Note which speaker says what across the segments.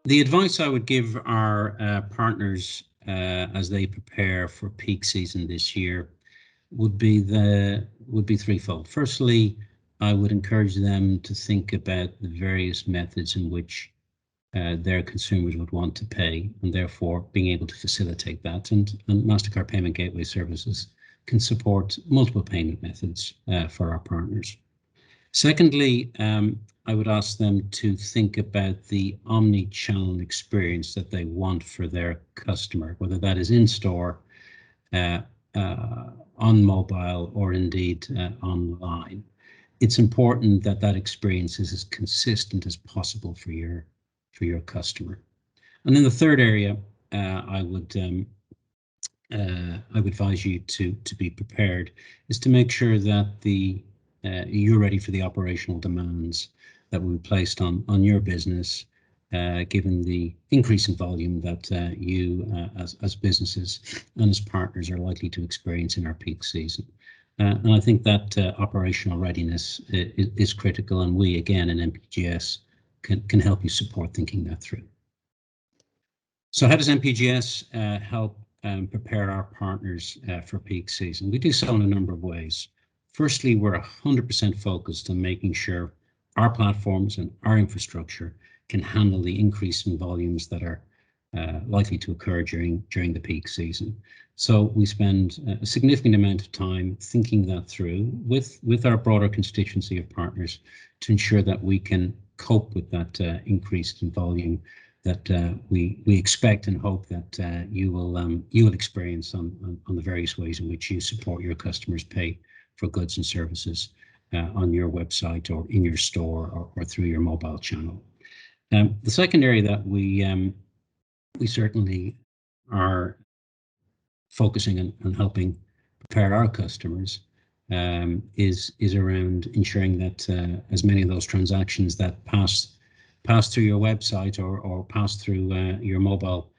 Speaker 1: The advice I would give our partners as they prepare for peak season this year would be threefold. Firstly, I would encourage them to think about the various methods in which their consumers would want to pay, and therefore being able to facilitate that. And MasterCard Payment Gateway Services can support multiple payment methods for our partners. Secondly, I would ask them to think about the omni-channel experience that they want for their customer, whether that is in store, on mobile, or indeed online. It's important that that experience is as consistent as possible for your customer. And then the third area I would advise you to be prepared is to make sure that you're ready for the operational demands that will be placed on your business, given the increase in volume that you as businesses and as partners are likely to experience in our peak season. And I think that operational readiness is critical, and we again in MPGS can help you support thinking that through. So how does MPGS help prepare our partners for peak season? We do so in a number of ways. Firstly, we're 100% focused on making sure our platforms and our infrastructure can handle the increase in volumes that are likely to occur during the peak season. So we spend a significant amount of time thinking that through with our broader constituency of partners to ensure that we can cope with that increase in volume that we expect and hope that you will experience on the various ways in which you support your customers pay for goods and services on your website or in your store or through your mobile channel. The second area that we certainly are focusing on helping prepare our customers is around ensuring that as many of those transactions that pass through your website or pass through your mobile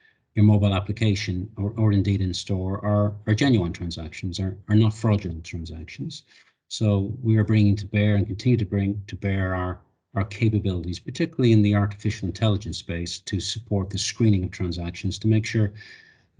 Speaker 1: application or indeed in store are genuine transactions, are not fraudulent transactions. So we are bringing to bear and continue to bring to bear our capabilities, particularly in the artificial intelligence space, to support the screening of transactions to make sure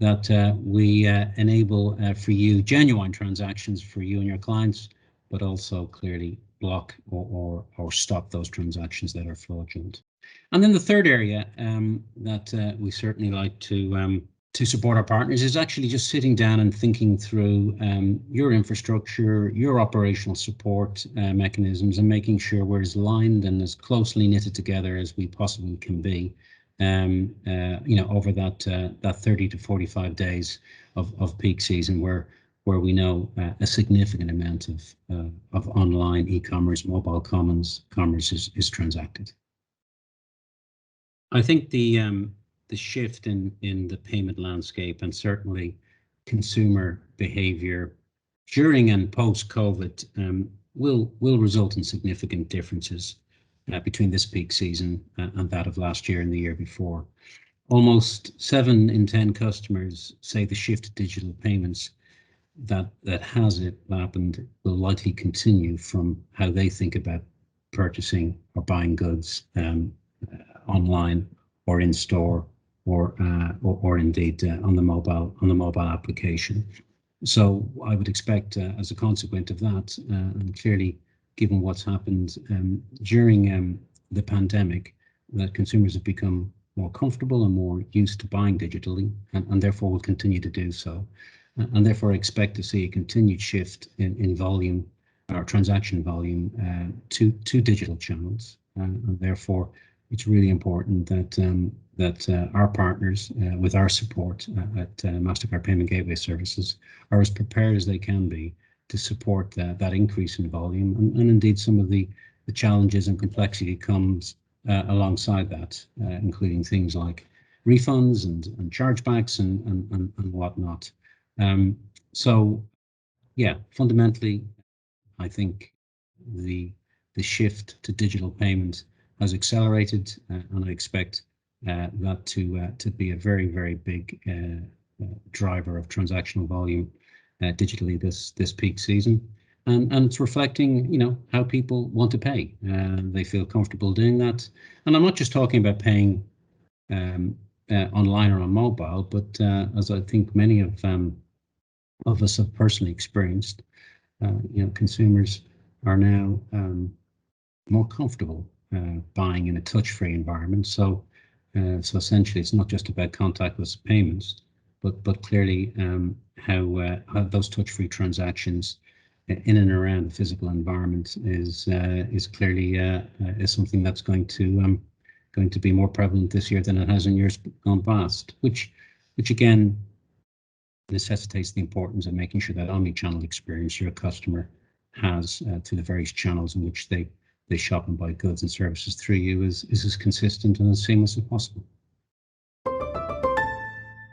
Speaker 1: that we enable for you genuine transactions for you and your clients, but also clearly block or stop those transactions that are fraudulent. And then the third area that we certainly like to support our partners is actually just sitting down and thinking through your infrastructure, your operational support mechanisms, and making sure we're as aligned and as closely knitted together as we possibly can be. Over that 30 to 45 days of peak season, where we know a significant amount of online e-commerce, mobile commerce is transacted. I think the shift in the payment landscape and certainly consumer behavior during and post-COVID will result in significant differences between this peak season and that of last year and the year before. Almost 7 in 10 customers say the shift to digital payments that has happened will likely continue from how they think about purchasing or buying goods online or in store or indeed on the mobile application. So I would expect as a consequence of that, and clearly given what's happened during the pandemic, that consumers have become more comfortable and more used to buying digitally, and therefore will continue to do so. And therefore expect to see a continued shift in volume or transaction volume to digital channels. And therefore, it's really important that our partners, with our support at MasterCard Payment Gateway Services, are as prepared as they can be to support that increase in volume and indeed some of the challenges and complexity comes alongside that, including things like refunds and chargebacks and whatnot. So yeah, fundamentally, I think the shift to digital payment has accelerated, and I expect that to be a very, very big driver of transactional volume digitally this peak season, and it's reflecting how people want to pay. They feel comfortable doing that, and I'm not just talking about paying online or on mobile, but as I think many of us have personally experienced, consumers are now more comfortable buying in a touch-free environment. So essentially, it's not just about contactless payments, but clearly how those touch-free transactions in and around the physical environment is clearly is something that's going to be more prevalent this year than it has in years gone past, which again necessitates the importance of making sure that omni-channel experience your customer has to the various channels in which they shop and buy goods and services through you is as consistent and as seamless as possible.